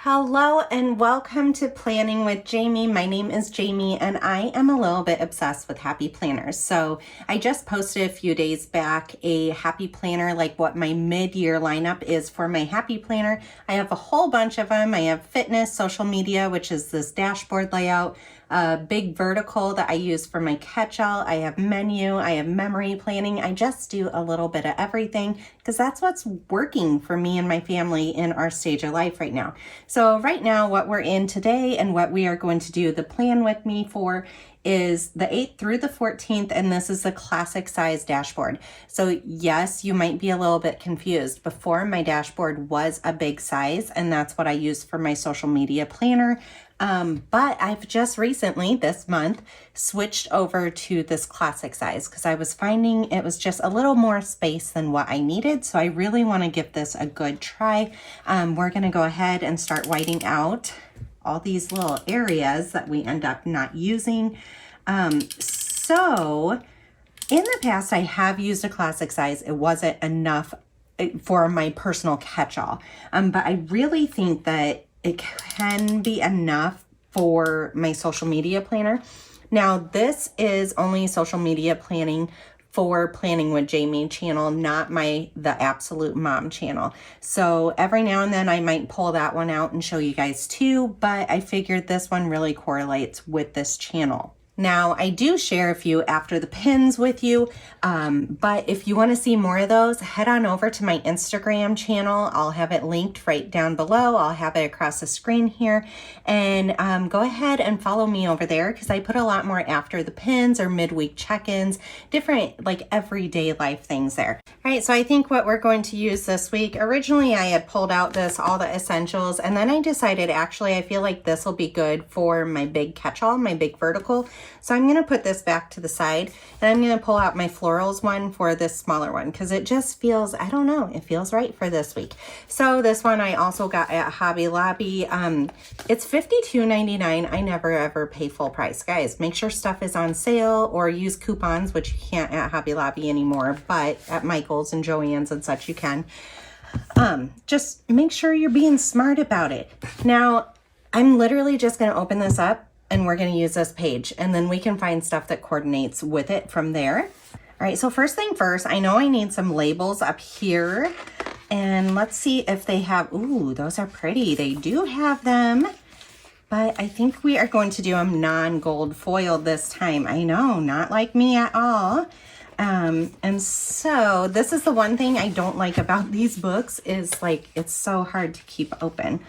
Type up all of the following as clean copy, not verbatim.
Hello and welcome to Planning with Jamie. My name is Jamie and I am a little bit obsessed with happy planners. So I just posted a few days back a happy planner, like what my mid-year lineup is for my happy planner. I have a whole bunch of them. I have fitness, social media, which is this dashboard layout, a big vertical that I use for my catch-all. I have menu, I have memory planning. I just do a little bit of everything because that's what's working for me and my family in our stage of life right now. So right now, what we're in today and what we are going to do the plan with me for is the 8th through the 14th, and this is the classic size dashboard. So yes, you might be a little bit confused. Before, my dashboard was a big size, and that's what I use for my social media planner. But I've just recently, this month, switched over to this classic size because I was finding it was just a little more space than what I needed. So I really want to give this a good try. We're going to go ahead and start whiting out all these little areas that we end up not using. So in the past, I have used a classic size. It wasn't enough for my personal catch-all. But I really think that it can be enough for my social media planner. Now, this is only social media planning for Planning with Jamie channel, not the Absolute Mom channel. So every now and then I might pull that one out and show you guys too, but I figured this one really correlates with this channel. Now, I do share a few after the pins with you, but if you want to see more of those, head on over to my Instagram channel. I'll have it linked right down below. I'll have it across the screen here, and go ahead and follow me over there because I put a lot more after the pins or midweek check-ins, different like everyday life things there. All right, so I think what we're going to use this week, originally I had pulled out all the essentials, and then I decided actually I feel like this will be good for my big catch-all, my big vertical. So I'm going to put this back to the side, and I'm going to pull out my florals one for this smaller one because it just feels, I don't know, it feels right for this week. So this one I also got at Hobby Lobby. It's $52.99. I never ever pay full price. Guys, make sure stuff is on sale or use coupons, which you can't at Hobby Lobby anymore, but at Michael's and Joann's and such you can. Just make sure you're being smart about it. Now, I'm literally just going to open this up and we're going to use this page, and then we can find stuff that coordinates with it from there. All right, so first thing first, I know I need some labels up here, and let's see if they have, ooh, those are pretty. They do have them, but I think we are going to do them non-gold foiled this time. I know, not like me at all. And so this is the one thing I don't like about these books is like, it's so hard to keep open.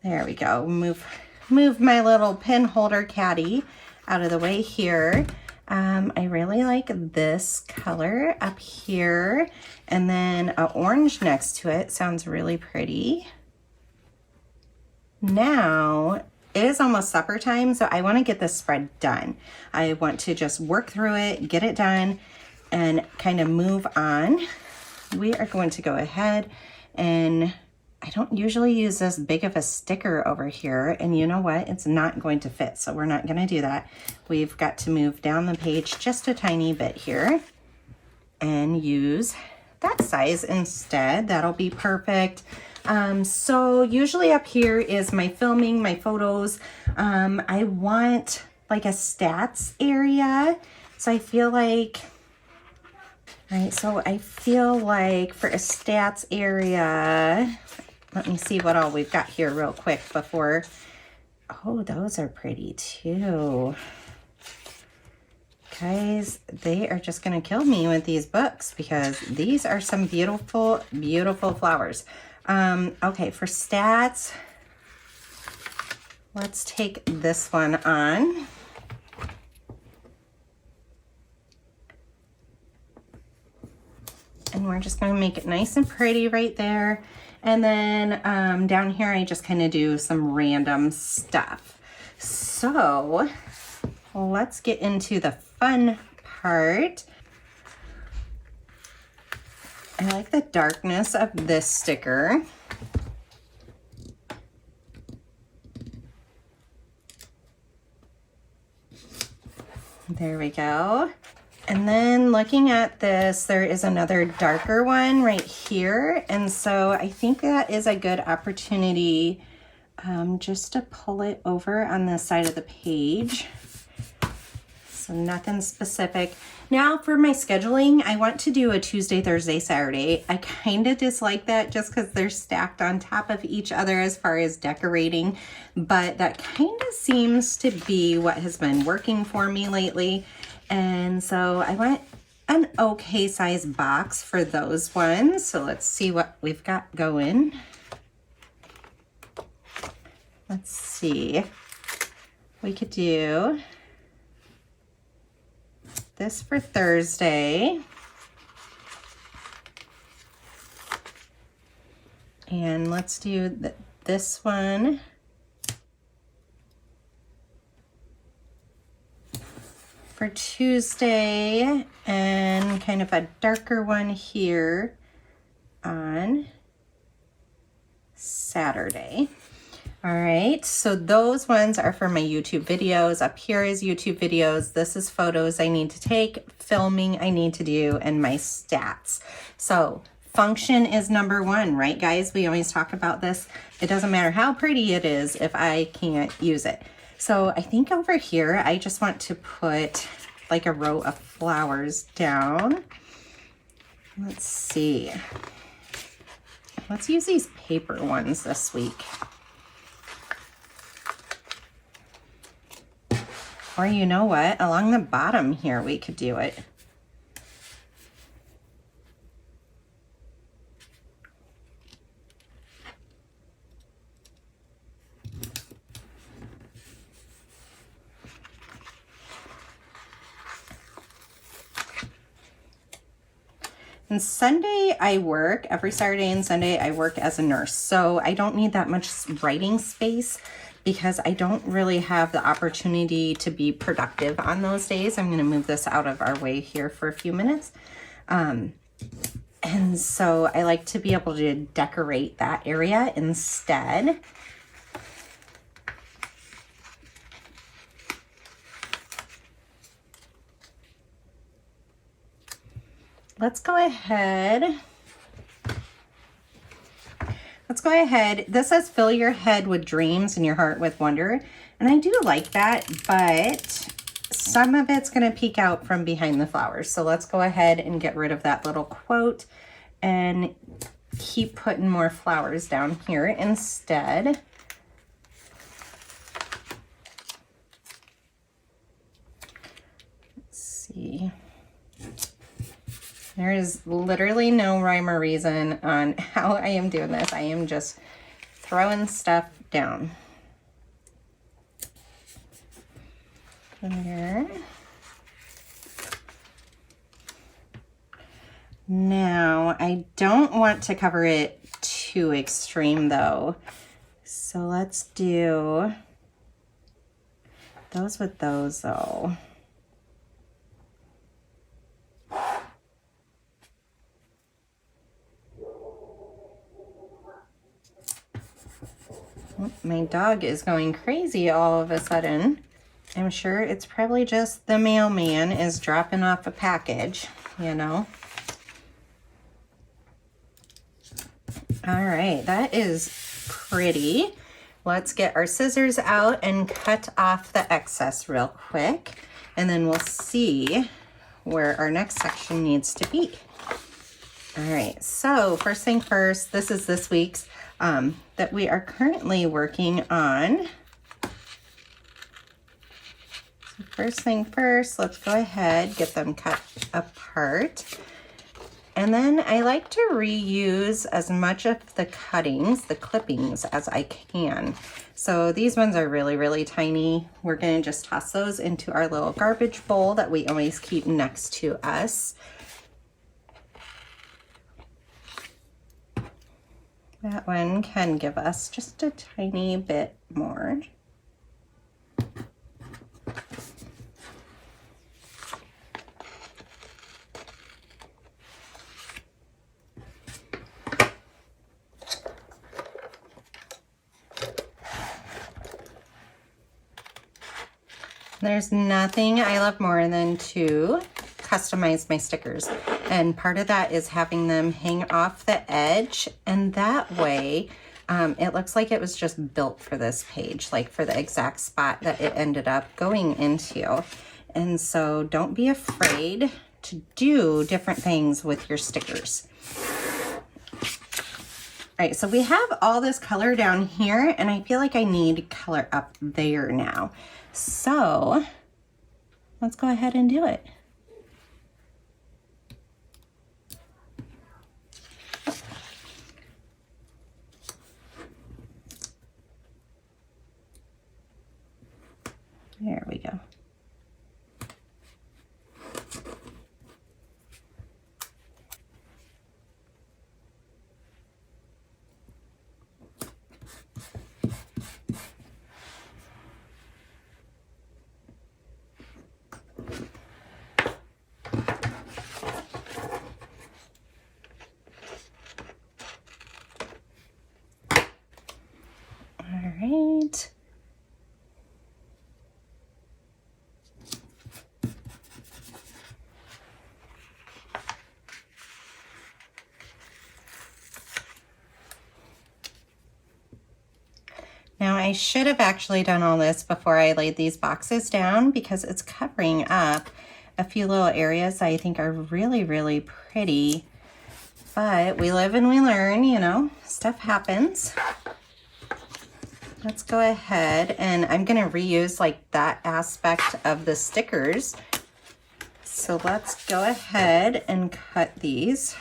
There we go. Move my little pin holder caddy out of the way here. I really like this color up here, and then an orange next to it sounds really pretty. Now, it is almost supper time, so I want to get this spread done. I want to just work through it, get it done, and kind of move on. We are going to go ahead and I don't usually use this big of a sticker over here, and you know what? It's not going to fit, so we're not going to do that. We've got to move down the page just a tiny bit here and use that size instead. That'll be perfect. So usually up here is my filming, my photos. I want like a stats area, so I feel like, all right, so I feel like for a stats area, let me see what all we've got here real quick before. Oh, those are pretty too. Guys, they are just going to kill me with these books because these are some beautiful, beautiful flowers. Okay, for stats, let's take this one on. And we're just going to make it nice and pretty right there. And then down here, I just kind of do some random stuff. So let's get into the fun part. I like the darkness of this sticker. There we go. And then looking at this, there is another darker one right here. And so I think that is a good opportunity just to pull it over on the side of the page. So nothing specific. Now for my scheduling, I want to do a Tuesday, Thursday, Saturday. I kind of dislike that just because they're stacked on top of each other as far as decorating, but that kind of seems to be what has been working for me lately. And so I want an okay size box for those ones. So let's see what we've got going. Let's see. We could do this for Thursday. And let's do this one for Tuesday, and kind of a darker one here on Saturday. All right, so those ones are for my YouTube videos. Up here is YouTube videos. This is photos I need to take, filming I need to do, and my stats. So function is number one, right guys? We always talk about this. It doesn't matter how pretty it is if I can't use it. So I think over here, I just want to put like a row of flowers down. Let's see. Let's use these paper ones this week. Or you know what, along the bottom here, we could do it. And Sunday I work, every Saturday and Sunday I work as a nurse. So I don't need that much writing space because I don't really have the opportunity to be productive on those days. I'm gonna move this out of our way here for a few minutes. And so I like to be able to decorate that area instead. Let's go ahead. This says fill your head with dreams and your heart with wonder. And I do like that, but some of it's going to peek out from behind the flowers. So let's go ahead and get rid of that little quote and keep putting more flowers down here instead. Let's see. There is literally no rhyme or reason on how I am doing this. I am just throwing stuff down. There. Now, I don't want to cover it too extreme though. So let's do those with those though. My dog is going crazy all of a sudden. I'm sure it's probably just the mailman is dropping off a package, you know. All right, that is pretty. Let's get our scissors out and cut off the excess real quick, and then we'll see where our next section needs to be. All right, so first thing first, this is this week's that we are currently working on. So first thing first, let's go ahead, get them cut apart. And then I like to reuse as much of the cuttings, the clippings, as I can. So these ones are really, really tiny. We're gonna just toss those into our little garbage bowl that we always keep next to us. That one can give us just a tiny bit more. There's nothing I love more than to customize my stickers. And part of that is having them hang off the edge. And that way, it looks like it was just built for this page, like for the exact spot that it ended up going into. And so don't be afraid to do different things with your stickers. All right, so we have all this color down here, and I feel like I need color up there now. So let's go ahead and do it. There we go. All right. Now I should have actually done all this before I laid these boxes down because it's covering up a few little areas I think are really, really pretty. But we live and we learn, you know, stuff happens. Let's go ahead and I'm gonna reuse like that aspect of the stickers. So let's go ahead and cut these.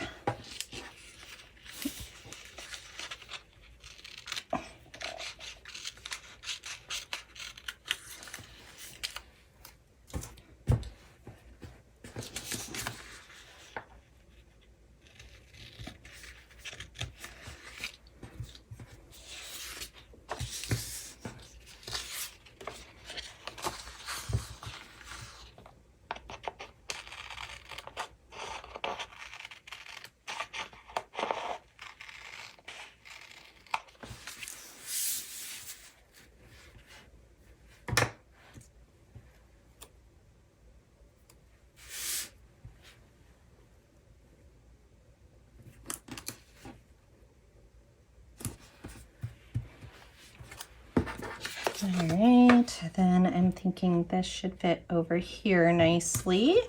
All right, then I'm thinking this should fit over here nicely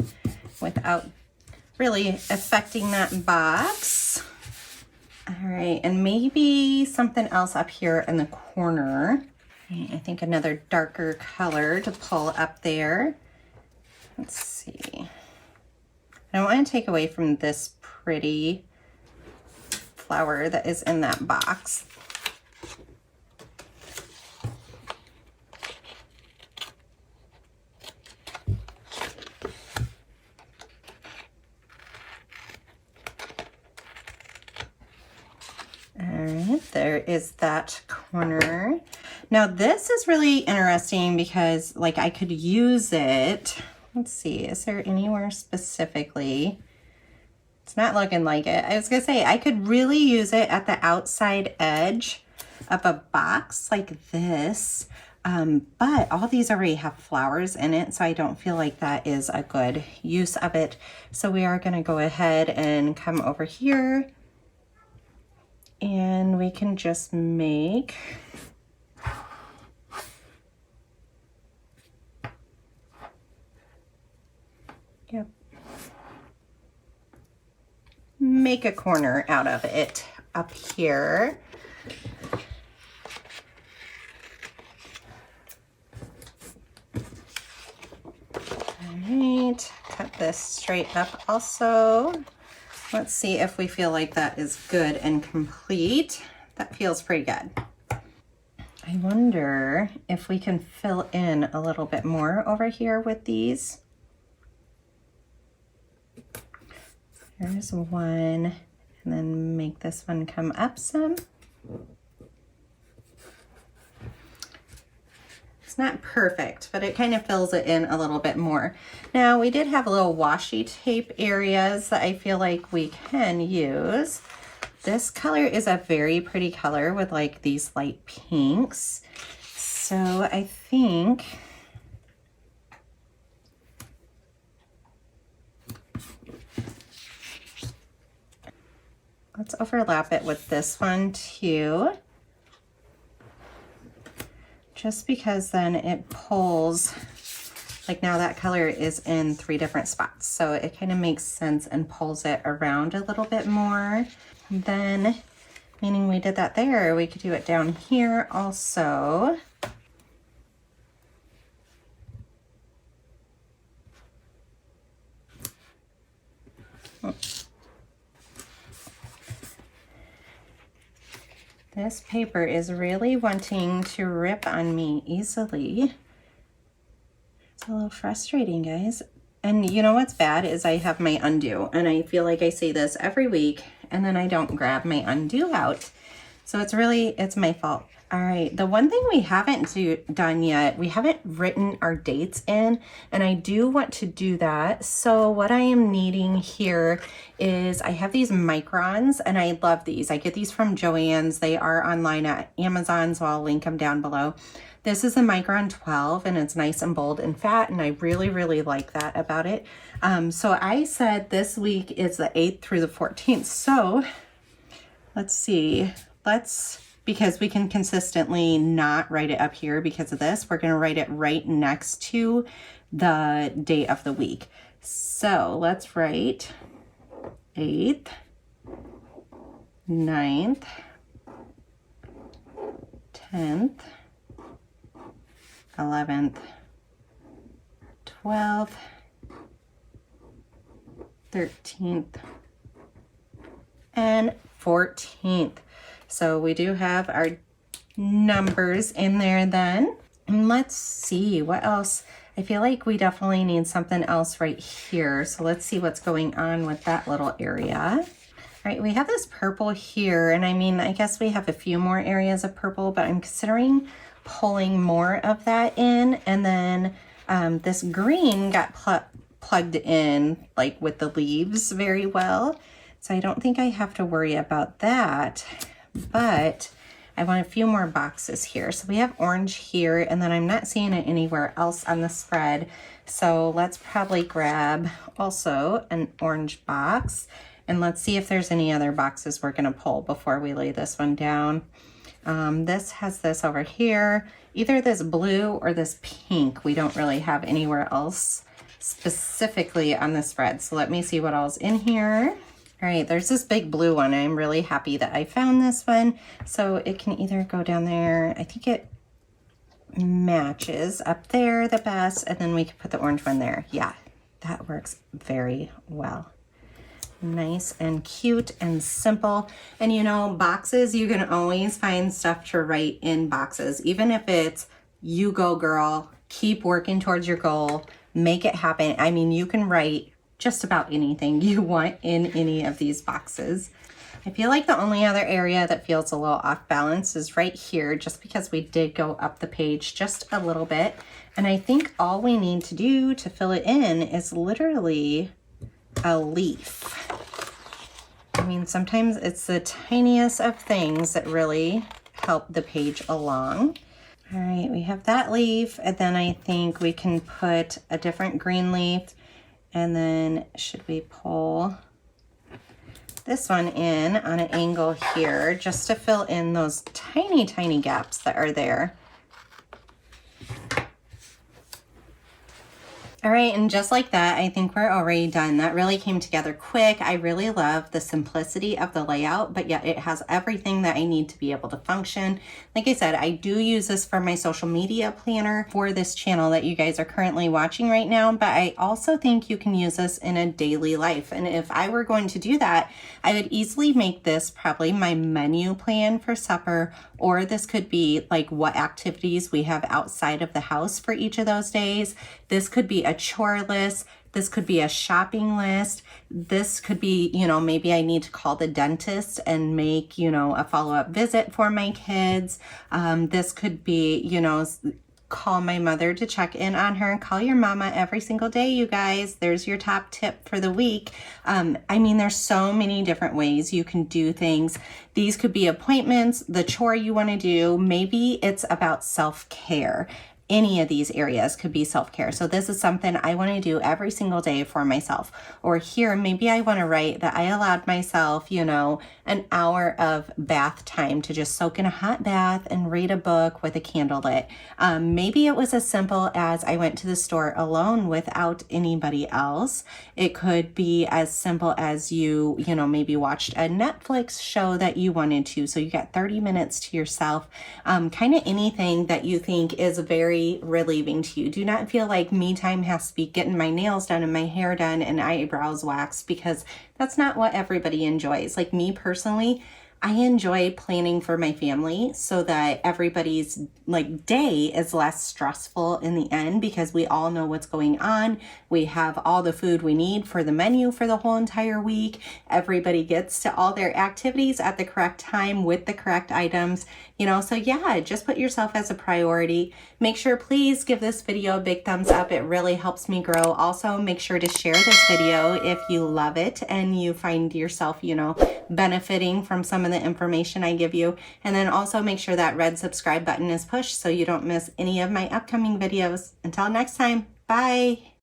without really affecting that box. All right, and maybe something else up here in the corner. I think another darker color to pull up there. Let's see. I don't want to take away from this pretty flower that is in that box. There is that corner. Now this is really interesting because like I could use it. Let's see, is there anywhere specifically? It's not looking like it. I was gonna say I could really use it at the outside edge of a box like this. But all these already have flowers in it, so I don't feel like that is a good use of it. So we are gonna go ahead and come over here and we can just make make a corner out of it up here. All right, cut this straight up also. Let's see if we feel like that is good and complete. That feels pretty good. I wonder if we can fill in a little bit more over here with these. There's one, and then make this one come up some. It's not perfect, but it kind of fills it in a little bit more. Now, we did have little washi tape areas that I feel like we can use. This color is a very pretty color with like these light pinks. So I think let's overlap it with this one too. Just because then it pulls, like now that color is in 3 different spots. So it kind of makes sense and pulls it around a little bit more. And then, meaning we did that there, we could do it down here also. This paper is really wanting to rip on me easily. It's a little frustrating, guys. And you know what's bad is I have my undo, and I feel like I say this every week, and then I don't grab my undo out. So it's my fault. All right, the one thing we haven't done yet, we haven't written our dates in, and I do want to do that. So what I am needing here is I have these microns, and I love these. I get these from Joann's. They are online at Amazon, so I'll link them down below. This is a micron 12, and it's nice and bold and fat, and I really, really like that about it. So I said this week is the 8th through the 14th. So let's see. Because we can consistently not write it up here because of this, we're going to write it right next to the day of the week. So let's write 8th, 9th, 10th, 11th, 12th, 13th, and 14th. So we do have our numbers in there then. And let's see what else. I feel like we definitely need something else right here. So let's see what's going on with that little area. All right, we have this purple here. And I mean, I guess we have a few more areas of purple, but I'm considering pulling more of that in. And then this green got plugged in like with the leaves very well. So I don't think I have to worry about that. But I want a few more boxes here. So we have orange here, and then I'm not seeing it anywhere else on the spread. So let's probably grab also an orange box, and let's see if there's any other boxes we're gonna pull before we lay this one down. This has this over here, either this blue or this pink. We don't really have anywhere else specifically on the spread. So let me see what else in here. All right, there's this big blue one. I'm really happy that I found this one. So it can either go down there. I think it matches up there the best, and then we can put the orange one there. Yeah, that works very well. Nice and cute and simple. And you know, boxes, you can always find stuff to write in boxes. Even if it's, you go girl, keep working towards your goal, make it happen. I mean, you can write just about anything you want in any of these boxes. I feel like the only other area that feels a little off balance is right here, just because we did go up the page just a little bit. And I think all we need to do to fill it in is literally a leaf. I mean, sometimes it's the tiniest of things that really help the page along. All right, we have that leaf, and then I think we can put a different green leaf. And then should we pull this one in on an angle here just to fill in those tiny, tiny gaps that are there. All right, and just like that, I think we're already done. That really came together quick. I really love the simplicity of the layout, but yet it has everything that I need to be able to function. Like I said, I do use this for my social media planner for this channel that you guys are currently watching right now, but I also think you can use this in a daily life. And if I were going to do that, I would easily make this probably my menu plan for supper, or this could be like what activities we have outside of the house for each of those days. This could be a chore list. This could be a shopping list. This could be, you know, maybe I need to call the dentist and make, you know, a follow-up visit for my kids. This could be, you know, call my mother to check in on her. Call your mama every single day, you guys. There's your top tip for the week. I mean, there's so many different ways you can do things. These could be appointments, the chore you want to do. Maybe it's about self-care. any of these areas could be self-care. So this is something I want to do every single day for myself. Or here, maybe I want to write that I allowed myself, an hour of bath time to just soak in a hot bath and read a book with a candle lit. Maybe it was as simple as I went to the store alone without anybody else. It could be as simple as you maybe watched a Netflix show that you wanted to. So you got 30 minutes to yourself. Kind of anything that you think is very relieving to you. Do not feel like me time has to be getting my nails done and my hair done and eyebrows waxed, because that's not what everybody enjoys. Like me personally, I enjoy planning for my family so that everybody's day is less stressful in the end, because we all know what's going on. We have all the food we need for the menu for the whole entire week. Everybody gets to all their activities at the correct time with the correct items, so yeah, just put yourself as a priority. Make sure, please give this video a big thumbs up. It really helps me grow. Also, make sure to share this video if you love it and you find yourself, benefiting from some of the information I give you. And then also make sure that red subscribe button is pushed so you don't miss any of my upcoming videos. Until next time, bye.